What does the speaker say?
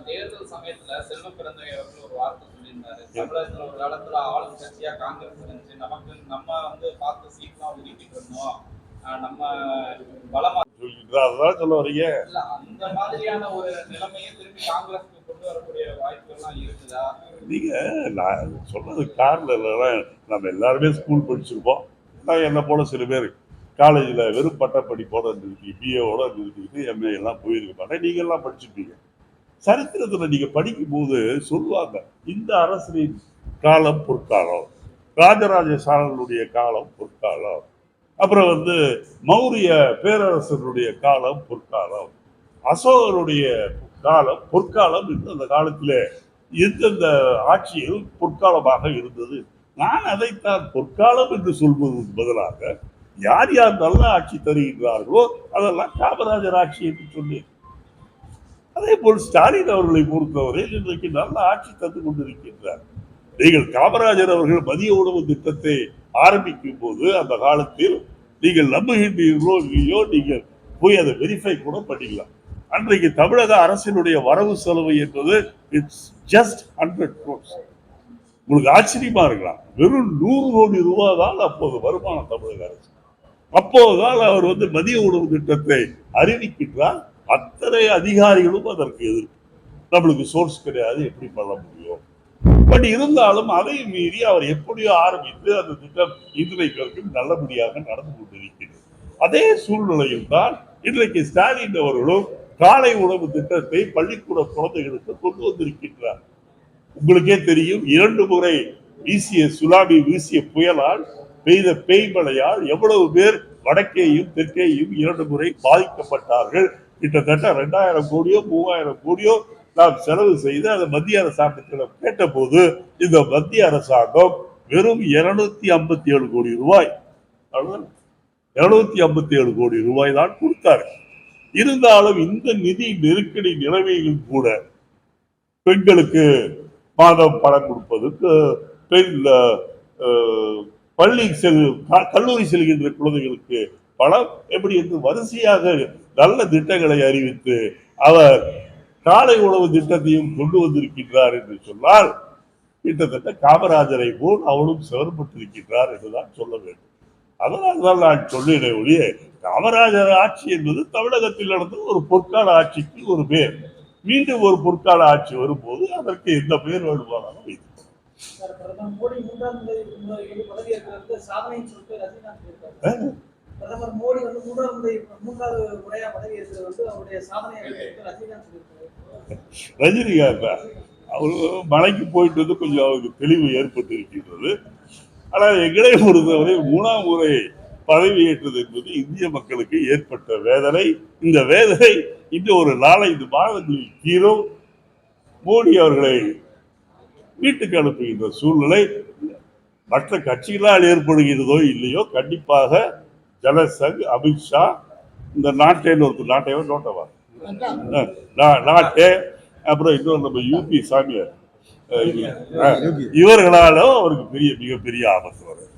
தேர்தல் சமயத்துல செல்வ பிறந்தகை அவர்கள் ஒரு வார்த்தை சொல்லியிருந்தாரு. தமிழகத்துல ஒரு காலத்துல ஆளும் கட்சியா காங்கிரஸ் இருந்துச்சு, நமக்கு நம்ம பார்த்து சீட்லாம் ஒதுக்கிட்டு இருந்தோம், நம்ம பலமா சொல்லிட்டு சொல்ல வரீங்க. அந்த மாதிரியான ஒரு நிலைமையை திரும்பி காங்கிரஸ்க்கு கொண்டு வரக்கூடிய வாய்ப்புகள்லாம் இருக்குதா? நீங்க நான் சொன்னது காரணம் நம்ம எல்லாருமே ஸ்கூல் படிச்சிருப்போம். என்ன போல சில பேர் காலேஜில் வெறும் பட்டப்படிப்போட இருந்துருக்கு, பிஏவோட இருந்துக்கிட்டு எம்ஏ எல்லாம் போயிருக்க மாட்டேன். நீங்க எல்லாம் படிச்சுப்பீங்க. சரித்திரத்தில் நீங்க படிக்கும் போது சொல்லுவாங்க, இந்த அரசின் காலம் பொற்காலம், ராஜராஜ சோழனுடைய காலம் பொற்காலம், அப்புறம் மௌரிய பேரரசனுடைய காலம் பொற்காலம், அசோகருடைய காலம் பொற்காலம் என்று அந்த காலத்தில் எந்தெந்த ஆட்சியில் பொற்காலமாக இருந்தது. நான் அதைத்தான் பொற்காலம் என்று சொல்வதற்கு பதிலாக யார் யார் நல்ல ஆட்சி தருகின்றார்களோ அதெல்லாம் காமராஜர் ஆட்சி என்று சொன்னேன். அதே போல் ஸ்டாலின் அவர்களை பொறுத்தவரையில் இன்றைக்கு நல்ல ஆட்சி தந்து கொண்டிருக்கின்றார். நீங்கள் காமராஜர் அவர்கள் மதிய உணவு திட்டத்தை ஆரம்பிக்கும் போது அந்த காலத்தில் நீங்கள் நம்புகின்றீர்களோ இல்லையோ, நீங்கள் போய் அதை வெரிஃபை கூட பண்ணிக்கலாம். அன்றைக்கு தமிழக அரசினுடைய வரவு செலவு என்பது இட்ஸ் ஜஸ்ட் 100 crores. உங்களுக்கு ஆச்சரியமா இருக்கலாம், வெறும் 100 கோடி ரூபாய் தான் அப்போது வருமானம் தமிழக அரசு. அப்போதுதான் அவர் மதிய உணவு திட்டத்தை அறிவிக்கின்றார். அத்தனை அதிகாரிகளும் அதற்கு எதிர்ப்பு. நம்மளுக்கு சோர்ஸ் கிடையாது, எப்படி பண்ண முடியும்? பட் இருந்தாலும் அதை மீறி அவர் எப்படியோ ஆரம்பித்து அந்த திட்டம் இன்றைக்கு வரைக்கும் நல்லபடியாக நடந்து கொண்டிருக்கிறது. அதே சூழ்நிலையில் தான் இன்றைக்கு ஸ்டாலின் அவர்களும் காலை உணவு திட்டத்தை பள்ளிக்கூட குழந்தைகளுக்கு கொண்டு வந்திருக்கின்றார். உங்களுக்கே தெரியும், 2 முறை வீசிய சுனாமி வீசிய புயலால் பெய்த பெய்மழையால் எவ்வளவு பேர் வடக்கேயும் தெற்கேயும் 2 முறை பாதிக்கப்பட்டார்கள். கிட்டத்தட்ட 2000 கோடியோ 3000 கோடியோ நாம் செலவு செய்து அதை மத்திய அரசாங்கத்திடம் கேட்ட போது இந்த மத்திய அரசாங்கம் வெறும் 257 கோடி ரூபாய் 257 கோடி ரூபாய் தான் கொடுத்தார்கள். இருந்தாலும் இந்த நிதி நெருக்கடி நிலைமையில் கூட பெண்களுக்கு மாதம் பணம் கொடுப்பதற்கு, பள்ளி கல்லூரி செல்கின்ற குழந்தைகளுக்கு பணம் எப்படி என்று வரிசையாக நல்ல திட்டங்களை அறிவித்து அவர் காலை உணவு திட்டத்தையும் கொண்டு வந்திருக்கின்றார் என்று சொன்னால் கிட்டத்தட்ட காமராஜரை போல் அவளும் செயல்பட்டிருக்கின்றார் என்றுதான் சொல்ல வேண்டும். அதனால்தான் நான் சொல்லினேன் ஒழிய, காமராஜர் ஆட்சி என்பது தமிழகத்தில் நடந்த ஒரு பொற்கால ஆட்சிக்கு ஒரு பேர். மீண்டும் ஒரு பொற்கால ஆட்சி வரும்போது அதற்கு எந்த பெயர் வேண்டுமானாலும் வைத்து பிரதமர் மோடி 3வது முறையா பதவி ஏற்கிறது அவருடைய சாதனை ரஜினிகாந்த் அவரு மலைக்கு போயிட்டு கொஞ்சம் அவருக்கு தெளிவு ஏற்பட்டு இருக்கின்றது. ஆனால் எங்களை பொறுத்தவரை 3ஆம் முறை பதவி ஏற்றது என்பது இந்திய மக்களுக்கு ஏற்பட்ட வேதனை. இந்த வேதனை இன்னும் ஒரு 4-5 மாதங்களில் தீரும். மோடி அவர்களை வீட்டுக்கு அனுப்புகின்ற சூழ்நிலை மற்ற கட்சிகளால் ஏற்படுகிறதோ இல்லையோ, கண்டிப்பாக ஜனசங், அமித்ஷா, இந்த நாட்டை அப்புறம் இன்னொரு நம்ம யூபி சாமியார், இவர்களாலும் அவருக்கு மிகப்பெரிய ஆபத்து வரும்.